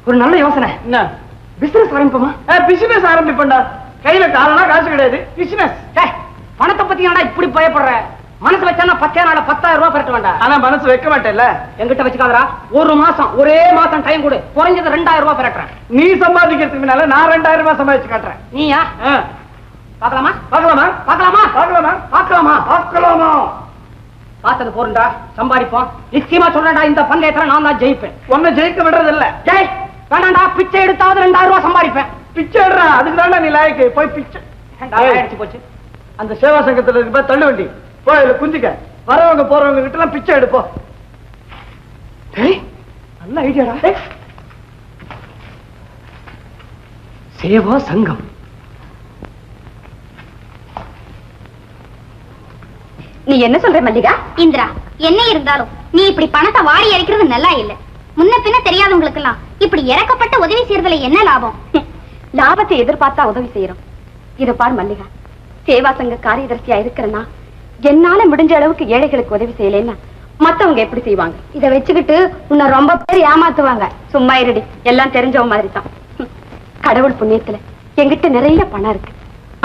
ஒரு நல்ல யோசனை. என்ன பிசினஸ் ஆரம்பிப்போமா? பிசினஸ் ஆரம்பிப்பா. கையில காலனா காசு கிடையாது. பிசினஸ். பணத்தை பத்தி ஏன்டா இப்படி பயப்படுற? மனசு வச்சா 10 நாள் 10,000 ரூபாய் பெற்ற வேண்டாம். ஆனா மனசு வைக்க மாட்டேல்ல. என்கிட்ட வச்சுக்காதரா. ஒரு மாசம் ஒரே மாசம் டைம் கொடு. குறைஞ்சது 2000 ரூபாய் பெறறேன். நீ சம்பாதிக்கிறதுக்கு முன்னால நான் 2000 ரூபாய் சம்பாதிச்சு காட்டுறேன். நீயா? பார்க்கலாமா? பார்க்கலாமா? பார்க்கலாமா? பார்க்கலாமா? பார்க்கலாமா? பார்க்கலாமா? பார்த்தது போறா. சம்பாதிப்போம். நிச்சயமா சொல்றேன்டா, இந்த பந்தயத்துல நான் தான் ஜெயிப்பேன். ஒன்னும் ஜெயிக்க விடுறது இல்ல. ஜெய் வேண்டாண்டா. பிச்சை எடுத்தாவது 2000 ரூபாய் சம்பாதிப்பேன். பிச்சை எடுறா. அதுக்கு தாண்டா நீ லாய்க்கு. போய் பிச்சை அடிச்சு போச்சு. அந்த சேவா சங்கத்துல இருக்க தள்ளு வண்டி போய் குந்திக்க. வரவங்க போறவங்க கிட்ட எல்லாம் பிச்சை எடுப்போம். நல்ல ஐடியாடா. சேவா சங்கம். நீ என்ன சொல்ற மல்லிகா? இந்திரா, என்ன இருந்தாலும் நீ இப்படி பணத்தை வாரி இறைக்கிறது நல்லா இல்ல. முன்ன பின்ன தெரியாதவங்களுக்கு எல்லாம் இப்படி இறக்கப்பட்ட உதவி செய்யறதுல என்ன லாபம்? லாபத்தை எதிர்பார்த்தா உதவி செய்யறோம். இத பார் மல்லிகா, சேவா சங்க காரியதர்சியா இருக்கிறனா என்னால முடிஞ்ச அளவுக்கு ஏழைகளுக்கு உதவி செய்யலன்னா மத்தவங்க எப்படி செய்வாங்க? இத வச்சுக்கிட்டு உன்னை ரொம்ப பேர் ஏமாத்துவாங்க. சும்மா இருடி, எல்லாம் தெரிஞ்சவ மாதிரி தான். கடவுள் புண்ணியத்துல என்கிட்ட நிறைய பணம் இருக்கு.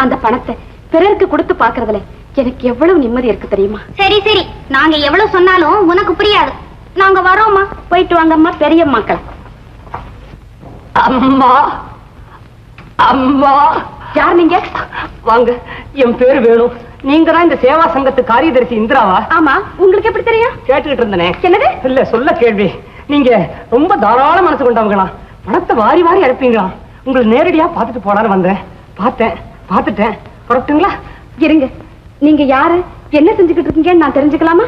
அந்த பணத்தை பிறருக்கு கொடுத்து பாக்குறதுல எனக்கு எவ்வளவு நிம்மதி இருக்கு தெரியுமா? சரி சரி, நாங்க எவ்வளவு சொன்னாலும் உனக்கு புரியாது. நாங்க வரோம்மா. போயிட்டு வாங்கம்மா பெரியம்மாக்கள். அம்மா அம்மா. யார் நீங்க? வாங்க, என் பேரு வேணும். நீங்க தான் இந்த சேவா சங்கத்து காரியதர்சி இந்திராவா? ஆமா. உங்களுக்கு எப்படி தெரியும்? கேட்டுக்கிட்டு இருந்தனே. என்னது? இல்ல, சொல்ல கேள்வி. நீங்க ரொம்ப தாராள மனசு கொண்டவங்களா? பணத்தை வாரி வாரி அனுப்பீங்களா? உங்களை நேரடியா பாத்துட்டு போலான்னு வந்தேன். பாத்துட்டேன். புறட்டுங்களா? இருங்க, நீங்க யாரு, என்ன செஞ்சுக்கிட்டு இருக்கீங்கன்னு நான் தெரிஞ்சுக்கலாமா?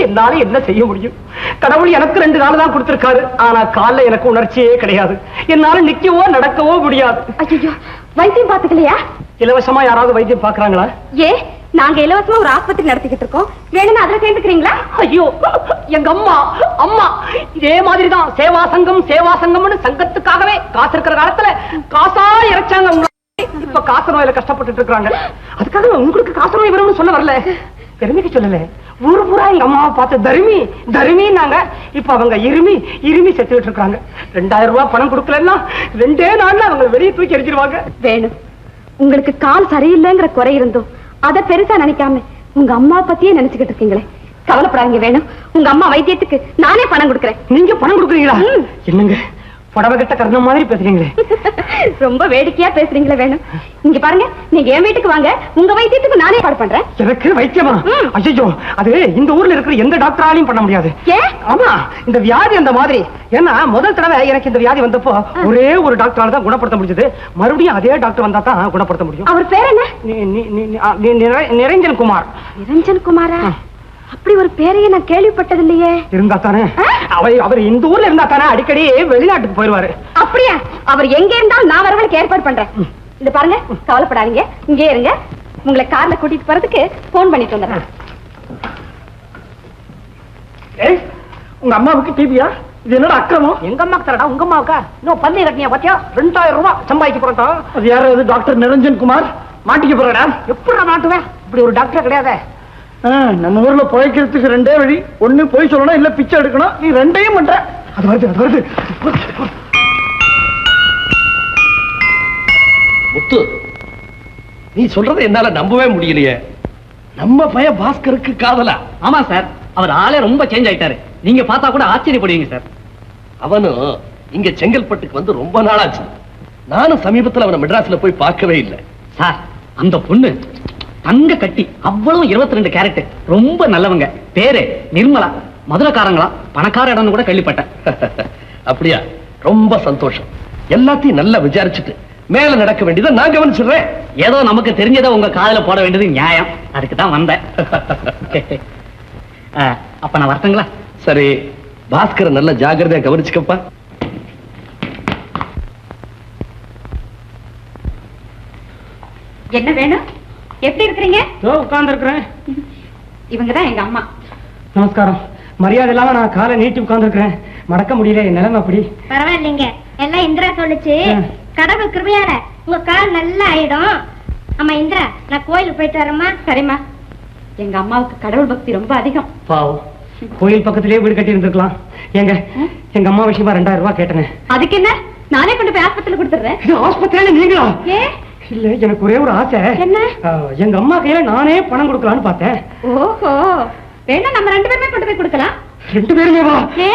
என்னால என்ன செய்ய முடியும்? கடவுள் எனக்கு 2 நாள் தான் கொடுத்திருக்காரு. ஆனா கால்ல எனக்கு உணர்ச்சியே கிடையாது. என்னால நிக்கவோ நடக்கவோ முடியாது. ஐயோ, வைத்தியம் பாத்துக்கலையா? இலவசமா யாராவது வைத்தியம் பாக்குறாங்களா? ஏ, நாங்க இலவசமா ஒரு ஆஸ்பத்திரி நடத்திக்கிட்டு இருக்கோம். வேணும்னு அதுல சேர்ந்துக்கிறீங்களா? ஐயோ, எங்க அம்மா இதே மாதிரிதான் சேவா சங்கம்னு சங்கத்துக்காகவே காசு இருக்கிற காலத்துல காசா இறைச்சாங்க. இப்ப காசு நோயில கஷ்டப்பட்டு இருக்காங்க. அதுக்காக உங்களுக்கு காசு நோய் வரும்னு சொல்ல வரல, பெருமைக்கு சொல்லல. ஊரு பூரா எங்க அம்மாவை பார்த்து தருமின்னாங்க. இப்ப அவங்க இருமி செத்துக்கிட்டு இருக்காங்க. 2000 ரூபாய் பணம் கொடுக்கலன்னா 2 நாள்ல அவங்க வெளியே தூக்கி எரிஞ்சிருவாங்க. வேணும், உங்களுக்கு கால் சரியில்லைங்கிற குறை இருந்தோம் அத பெருசா நினைக்காம உங்க அம்மா பத்தியே நினைச்சுக்கிட்டு இருக்கீங்களே. கவலைப்படாதீங்க வேணும், உங்க அம்மா வைத்தியத்துக்கு நானே பணம் கொடுக்கறேன். நீங்க பணம் கொடுக்குறீங்களா? என்னங்க புடவை கட்ட கர்ணம் மாதிரி பேசுறீங்களே. ரொம்ப வேடிக்கையா பேசுறீங்களே வேணும். இங்க பாருங்க, நீங்க என் வீட்டுக்கு வாங்க, உங்க வைத்தியத்துக்கு நானே ஏற்பாடு பண்றேன். எனக்கு வைத்தியமா? ஐயோ, அது இந்த ஊர்ல இருக்கிற எந்த டாக்டராலையும் பண்ண முடியாது. ஆமா, இந்த வியாதி அந்த மாதிரி. ஏன்னா முதல் தடவை எனக்கு இந்த வியாதி வந்தப்போ ஒரே ஒரு டாக்டரால தான் குணப்படுத்த முடிஞ்சது. மறுபடியும் அதே டாக்டர் வந்தா தான் குணப்படுத்த முடியும். அவர் பேர் என்ன? நிரஞ்சன் குமார். நிரஞ்சன் குமாரா? அப்படி ஒரு பேரையே நான் கேள்விப்பட்டது இல்லையே. இருந்தா தானே அவர் இந்த ஊர்ல இருந்தா தானே அடிக்கடி வெளிநாட்டுக்கு போயிருவாரு. அப்படியா? அவர் எங்க இருந்தாலும் நான் வரவங்களுக்கு ஏற்பாடு பண்றேன். இந்த பாருங்க, கவலைப்படாதீங்க, இங்கே இருங்க. உங்களை கார்ல கூட்டிட்டு போறதுக்கு போன் பண்ணிட்டு வந்துடுறேன். உங்க அம்மாவுக்கு டிபியா? இது என்னடா அக்கிரமம்? எங்க அம்மாக்கு தரடா. உங்க அம்மாவுக்கா? இன்னும் பந்தய கட்டினியா பாத்தியா? 2000 ரூபாய் சம்பாதிக்க போறா. அது யாரு? டாக்டர் நிரஞ்சன் குமார். மாட்டிக்க போறடா. எப்படி மாட்டுவேன்? இப்படி ஒரு டாக்டர் கிடையாது. நம்ம ஊர்ல பிழைக்கிறதுக்கு 2 வழி. ஒண்ணு போய் சொல்லணும், இல்ல பிச்சை எடுக்கணும். நீ 2யும் பண்ற. அது வருது. முத்து, நீ சொல்றதை என்னால நம்பவே முடியலையே. நம்ம பையன் பாஸ்கருக்கு காதலா? ஆமா சார், அவர் ஆளே ரொம்ப சேஞ்ச் ஆயிட்டாரு. நீங்க பார்த்தா கூட ஆச்சரியப்படுவீங்க சார். அவனும் இங்க செங்கல்பட்டுக்கு வந்து ரொம்ப நாளாச்சு. நானும் சமீபத்தில் அவனை மெட்ராஸ்ல போய் பார்க்கவே இல்லை சார். அந்த பொண்ணு தங்க கட்டி, அவ்வளவு 22 கேரட், ரொம்ப நல்லவங்க. பேரு நிர்மலா. மதுரைக்காரங்களா, பணக்கார இடம் கூட கேள்விப்பட்டேன். அப்படியா? ரொம்ப சந்தோஷம். எல்லாத்தையும் நல்லா விசாரிச்சுட்டு மேல நடக்க வேண்டியதை நான் கவனிச்சிடுறேன். ஏதோ நமக்கு தெரிஞ்சதை உங்க காதல போட வேண்டியது நியாயம். அதுக்கு தான் வந்தேன். அப்ப நான் வரட்டுங்களா? சரி, பாஸ்கரை நல்ல ஜாக்கிரதையா கவனிச்சுக்கப்பா. என்ன வேணும்? எப்படி இருக்கிறீங்க? உட்கார்ந்து இருக்கிறேன். இவங்கதான் எங்க அம்மா. நமஸ்காரம். மரியாதை இல்லாம நான் காலை நீட்டி உட்கார்ந்து இருக்கிறேன். மடக்க முடியல, என் நிலைமை அப்படி. பரவாயில்லைங்க, எல்லாம் இந்திரா சொல்லுச்சு. கடவுள் கிருபையால உங்க கால் நல்லா ஆயிடும். அம்மா இந்திரா, நான் கோயிலுக்கு போயிட்டு வரேம்மா. சரிம்மா. எங்க அம்மாவுக்கு கடவுள் பக்தி ரொம்ப அதிகம். பாவம், கோயில் பக்கத்திலேயே வீடு கட்டி இருந்திருக்கலாம். எங்க அம்மா விஷயமா 2000 ரூபாய் கேட்டேன். அதுக்கு என்ன, நானே கொண்டு போய் ஆஸ்பத்திரியில கொடுத்துறேன். ஆஸ்பத்திரியில நீங்களா? ஏ இல்ல, எனக்கு ஒரே ஒரு ஆசை. என்ன? எங்க அம்மா கையில நானே பணம் கொடுக்கலான்னு பார்த்தேன். ஓஹோ, வேணா நம்ம 2 பேருமே கொண்டு போய் கொடுக்கலாம். 2 பேருமே வா? ஏ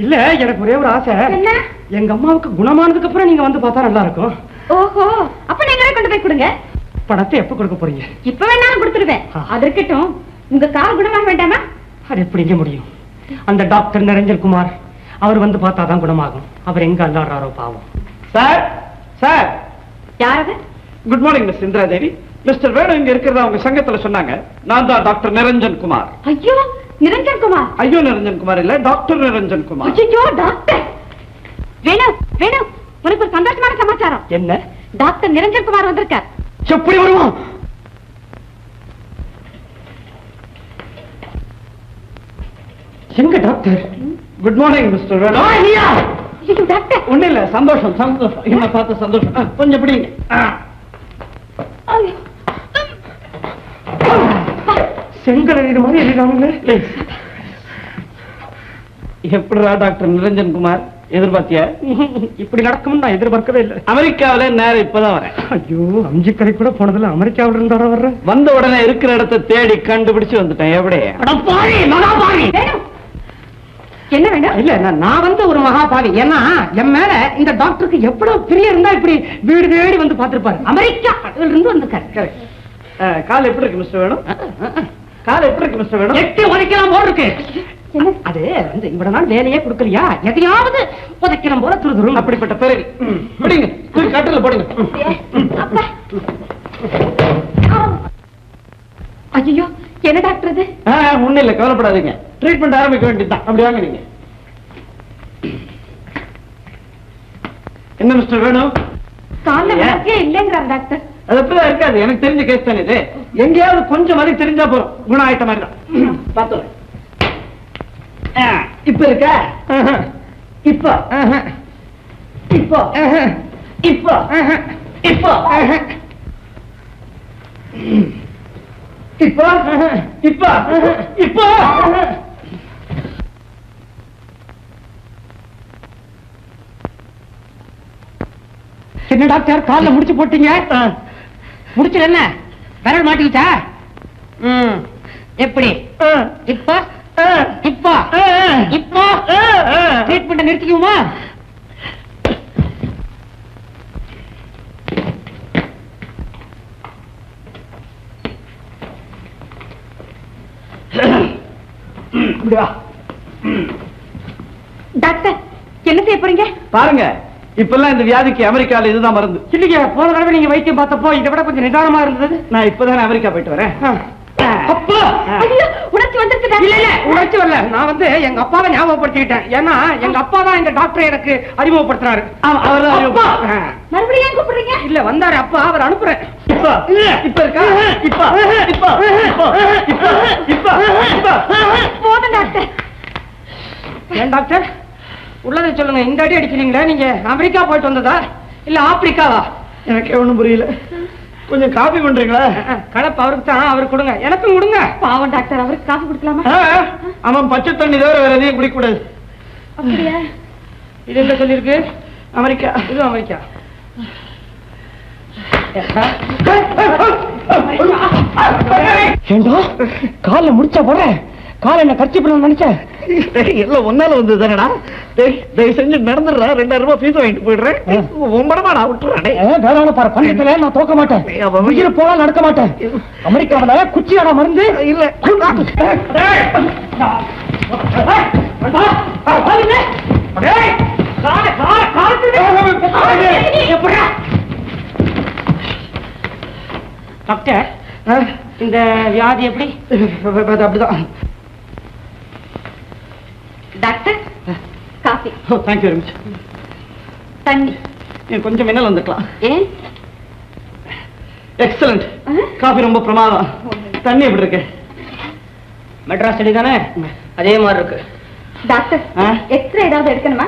இல்ல, எனக்கு ஒரே ஒரு ஆசை. என்ன? எங்க அம்மாவுக்கு குணமானதுக்கு அப்புறம் நீங்க வந்து பார்த்தா நல்லா இருக்கும். ஓஹோ, அப்ப நீங்களே கொண்டு போய் கொடுங்க. பணத்தை எப்ப கொடுக்க போறீங்க? இப்ப வேணாலும் கொடுத்துருவேன். அது இருக்கட்டும், உங்க கால் குணமாக வேண்டாமா? அது எப்படிங்க முடியும்? அந்த டாக்டர் நிரஞ்சன் குமார் அவர் வந்து பார்த்தாதான் குணமாகும். அவர் எங்க அல்லாடுறாரோ பாவம். சார் சார், யாரது? குட் மார்னிங் மிஸ் இந்திரா தேவி. மிஸ்டர் வேணு இங்க இருக்கிறதா அவங்க சங்கத்துல சொன்னாங்க. நான் தான் டாக்டர் நிரஞ்சன் குமார். ஐயோ, நிரஞ்சன் குமார்? ஐயோ, நிரஞ்சன் குமார் இல்ல, டாக்டர் நிரஞ்சன் குமார். ஐயோ, டாக்டர் வேணு, வேணு, உனக்கு ஒரு சந்தோஷமான சமாச்சாரம். என்ன? டாக்டர் நிரஞ்சன் குமார் வந்திருக்கார். எப்படி வருவோம்? எங்க டாக்டர்? குட் மார்னிங் மிஸ்டர் வேணு. ஐயோ, டாக்டர். ஒண்ணு இல்ல, சந்தோஷம் சந்தோஷம், என்ன பார்த்த சந்தோஷம். கொஞ்சம் பிடிங்க. ஐயோ. செங்கல் இது மாதிரி எழுதாங்க. எப்படிடா டாக்டர் நிரஞ்சன் குமார், எதிர்பார்த்தியா? இப்படி நடக்கும்னு நான் எதிர்பார்க்கவே இல்லை. அமெரிக்காவில நேரம் இப்பதான் வரேன். ஐயோ, அம்ஜிக்கரை கூட போனதுல அமெரிக்காவில இருந்தாரா வர்ற? வந்த உடனே இருக்கிற இடத்தை தேடி கண்டுபிடிச்சு வந்துட்டேன். எப்படி? வேணு, என்ன வேணும்? இல்ல, நான் வந்து ஒரு மகாபாவி. ஏன்னா என் மேல இந்த டாக்டருக்கு எவ்வளவு பிரிய இருந்தா இப்படி வீடு தேடி வந்து பார்த்திருப்பாரு. அமெரிக்காவில இருந்து வந்திருக்காரு. கால் எப்படி இருக்கு மிஸ்டர் வேணும்? கால் எப்படி இருக்கு மிஸ்டர் வேணும்? 8 உதைக்கலாம் போல இருக்கு. அது வந்து இவ்வளவு நாள் வேலையே கொடுக்கலையா, எதையாவது உதைக்கலாம் போல துருதுரும். அப்படிப்பட்ட பிறகு பிடிங்க, கட்டில போடுங்க. அப்பா. ஐயோ, என்ன டாக்டர் இது? ஒண்ணு இல்ல, கவலைப்படாதீங்க. ட்ரீட்மெண்ட் ஆரம்பிக்க வேண்டியதுதான். அப்படி வாங்க நீங்க. என்ன மிஸ்டர் வேணும்? கால்ல விளக்கே இல்லைங்கிறார் டாக்டர். அது அப்படிதான் இருக்காது, எனக்கு தெரிஞ்ச கேஸ் தானே இது. எங்கேயாவது கொஞ்சம் மாதிரி தெரிஞ்சா போறோம், குணம் ஆயிட்ட மாதிரி தான். பார்த்தோம். இப்ப இருக்க? இப்போ இப்போ இப்போ இப்போ இப்போ இப்போ இப்போ என்ன டாக்டர், கால்ல முடிச்சு போட்டீங்க? முடிச்சு என்ன விரல் மாட்டிக்கிச்சா? எப்படி? இப்போ இப்போ இப்போ ட்ரீட்மெண்ட் நிறுத்திக்குமா? டாக்டர், என்ன செய்ய போறீங்க? பாருங்க, இப்பெல்லாம் இந்த வியாதிக்கு அமெரிக்கால இதுதான் மருந்து. இல்லைங்க, போன தடவை நீங்க வைத்தியம் பார்த்தப்போ இதை விட கொஞ்சம் நிதானமா இருந்தது. நான் இப்பதானே அமெரிக்கா போயிட்டு வரேன். அப்பா, ஐயோ, உணர்ச்சி வந்துருச்சு டாக்டர். இல்ல இல்ல, உணர்ச்சி வரல. நான் வந்து எங்க அப்பாவை ஞாபகப்படுத்திக்கிட்டேன். ஏன்னா எங்க அப்பா தான் இந்த டாக்டர் எனக்கு அறிமுகப்படுத்துறாரு. மறுபடியும் ஏன் கூப்பிடுறீங்க? இல்ல, வந்தாரு அப்பா, அவர் அனுப்புறேன். இப்ப இப்ப இருக்கா? இப்ப இப்ப இப்ப இப்ப இப்ப போதும் டாக்டர். ஏன் டாக்டர், உள்ளதை சொல்லுங்க. இந்த அடி அடிக்கிறீங்களா? நீங்க அமெரிக்கா போயிட்டு வந்ததா இல்ல ஆப்பிரிக்காவா? எனக்கு ஒண்ணும் புரியல. கொஞ்சம் காபி பண்றீங்களா? கலப்பு அவருக்கு தான், அவருக்கு கொடுங்க. எனக்கும் கொடுங்க. பாவம் டாக்டர், அவருக்கு காஃபி குடுக்கலாமா? அவன் பச்சை தண்ணி தவிர வேற எதையும் குடிக்க கூடாது. அப்படியா? இது என்ன சொல்லிருக்கு? அமெரிக்கா. இது அமெரிக்கா. ஏண்டா கால முடிச்சா போற? கால என்ன கட்சி பண்ண நினைச்சேன். எல்லாம் ஒன்னால வந்து தானடா. தயவு செஞ்சு நடந்துடுறா. 2000 ரூபாய் ஃபீஸ் வாங்கிட்டு போயிடுறேன். ஒன்படமா நான் விட்டுறேன். வேளாண் பாரு, பஞ்சத்துல நான் தோக்க மாட்டேன். உயிர் போல நடக்க மாட்டேன். அமெரிக்காவில குச்சியாடா மருந்து இல்ல. டாக்டர், இந்த வியாதி எப்படி? அப்படிதான். Doctor, coffee. Thank you very much. தண்ணி. கொஞ்சம் மின்னல் வந்துக்கலாம். ஏன்? எக்ஸலண்ட். காஃபி ரொம்ப பிரமாதம். தண்ணி எப்படி இருக்கு? மெட்ராஸ் செடி தானே, அதே மாதிரி இருக்கு. டாக்டர், எக்ஸ்ரே ஏதாவது எடுக்கணுமா?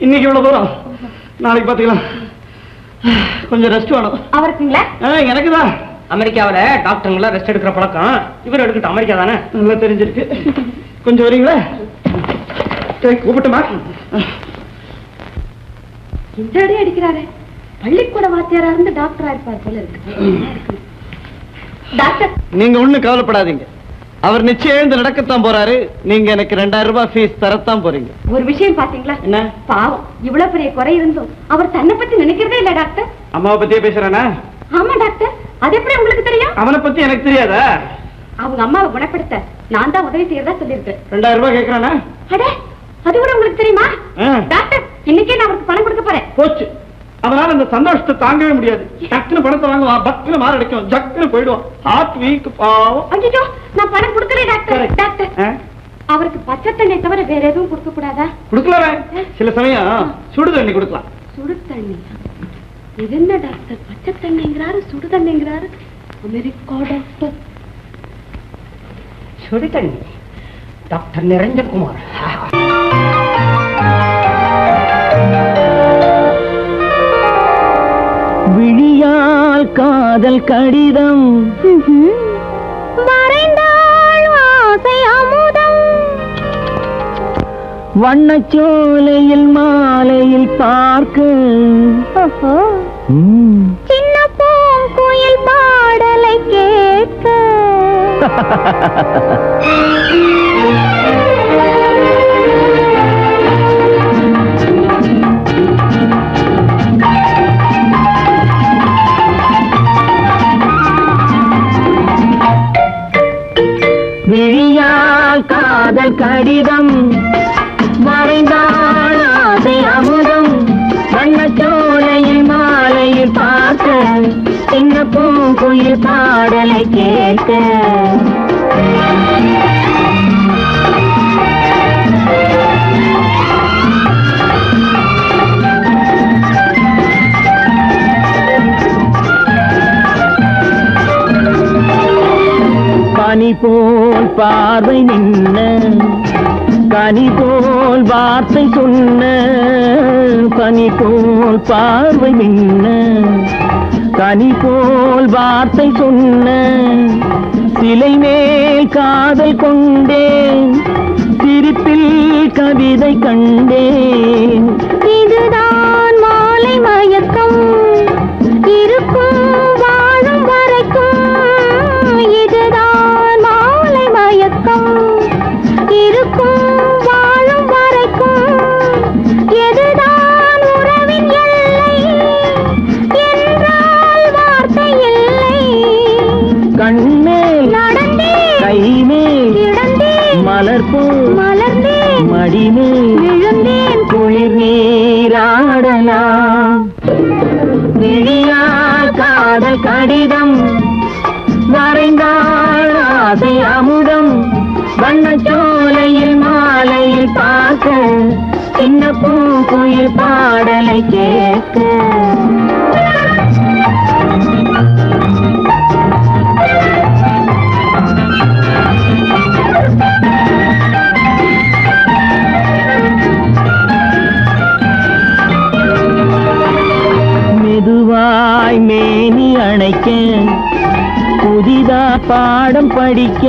இன்னைக்கு இவ்வளவு தூரம், நாளைக்கு பாத்துக்கலாம். கொஞ்சம் ரெஸ்ட் வேணும். அவருக்குங்களா? எனக்கு தான். அமெரிக்காவில டாக்டருங்களா ரெஸ்ட் எடுக்கிற பழக்கம் இவர் எடுக்கட்டும். அமெரிக்கா தானே, நல்லா தெரிஞ்சிருக்கு. கொஞ்சம் வரீங்களா? கூப்பிட்டுமா? இந்த அடி அடிக்கிறாரு. பள்ளிக்கூட வாத்தியாரா இருந்து டாக்டரா இருப்பார் போல இருக்கு. டாக்டர், நீங்க ஒண்ணும் கவலைப்படாதீங்க. அவர் நிச்சயம் எழுந்து நடக்கத்தான் போறாரு. நீங்க எனக்கு 2000 ரூபாய் ஃபீஸ் தரத்தான் போறீங்க. ஒரு விஷயம் பாத்தீங்களா? என்ன? பாவம், இவ்வளவு பெரிய குறை இருந்தும் அவர் தன்னை பத்தி நினைக்கிறதே இல்ல டாக்டர். அம்மாவை பத்தியே பேசுறானா? ஆமா டாக்டர், அது எப்படி உங்களுக்கு தெரியும்? அவனை பத்தி எனக்கு தெரியாதா? அவங்க அம்மாவை குணப்படுத்த நான் தான் உதவி செய்யறதா சொல்லியிருக்கேன். 2000 ரூபாய் கேட்கறானா? அடே, அது கூட உங்களுக்கு தெரியுமா? ஆ. டாக்டர், இன்னைக்கே நான் அவருக்கு பணம் கொடுக்க போறேன். போச்சு. அதனால அந்த சந்தோஷத்தை தாங்கவே முடியாது. டக்குன்னு பணத்தை வாங்குவான், பக்குன்னு மாரடிக்கும், ஜக்குன்னு போயிடுவான். ஹார்ட் வீக் பாவம். ஐயோ, நான் பணம் கொடுக்கல டாக்டர். சரி. டாக்டர், ஆ? அவருக்கு பச்சை தண்ணி தவிர வேற எதுவும் கொடுக்க கூடாதா? கொடுக்கலாமே. சில சமயம் சுடு தண்ணி கொடுக்கலாம். சுடு தண்ணி? இது என்ன டாக்டர், பச்சை தண்ணிங்கிறாரு சுடு தண்ணிங்கிறாரு? America doctor. சுடு தண்ணி. டாக்டர் நிரஞ்சன்குமார். விழியால் காதல் கடிதம் வரைந்தாள் ஆசை அமுதம், வண்ணச்சோலையில் மாலையில் பார்க்க சின்ன பூங்குயில் பாடலை கேட்க. விழியால் காதல் கடிதம் வரைந்தாள் ஆசை அமுதம், வண்ணச்சோலையில் மாலையில் பார்க்க சின்ன பூங்குயில் பாடலை கேட்க. பனி போல் பார்வை நின்ன, கனி போல் வார்த்தை சொன்ன, பனி போல் பார்வை நின்ன, கனி போல் வார்த்தை சொன்ன, சிலை மேல் காதல் கொண்டேன், சிரிப்பில் கவிதை கண்டேன். இதுதான் மாலை மயக்கம், இருக்கும் வாழும் வரைக்கும். இதுதான் மாலை மயக்கம், இருக்கும் வாழும் வரைக்கும். எதுதான் உறவின் எல்லை என்றால் வார்த்தை இல்லை. கண்மேல் நடந்தேன், கைமேல் கிடந்தேன், மலர்போல் மலர்ந்தேன், மடிமேல் விழுந்தேன். குளிர் நீராடலாம். விழியால் காதல் கடிதம் வரைந்தாள் ஆசை அமுதம், வண்ணச்சோலையில் மாலையில் பார்க்க சின்ன பூங்குயில் பாடலை கேட்க. மெதுவாய் மேனி அணைக்க, புதிதா பாடம் படிக்க,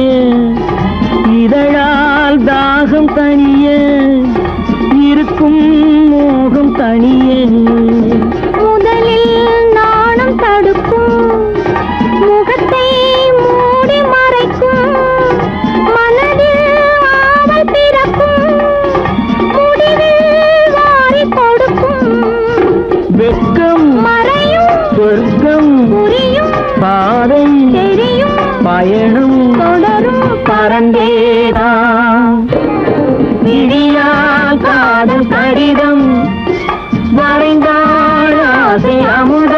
இதழால் தாகம் தனிய, இருக்கும் மோகம் தனிய. முதலில் நாணம் தடுக்கும், முகத்தை மூடி மறைக்கும். மனதில் ஆவல் பிறக்கும், முடிவில் வாரி கொடுக்கும். வெட்கம் மறையும், சொர்க்கம் புரியும், பாதை தெரியும், பயணம் தொடரும். பறந்தேதான். விழியால் காதல் கடிதம் வரைந்தாள் ஆசை அமுதம்.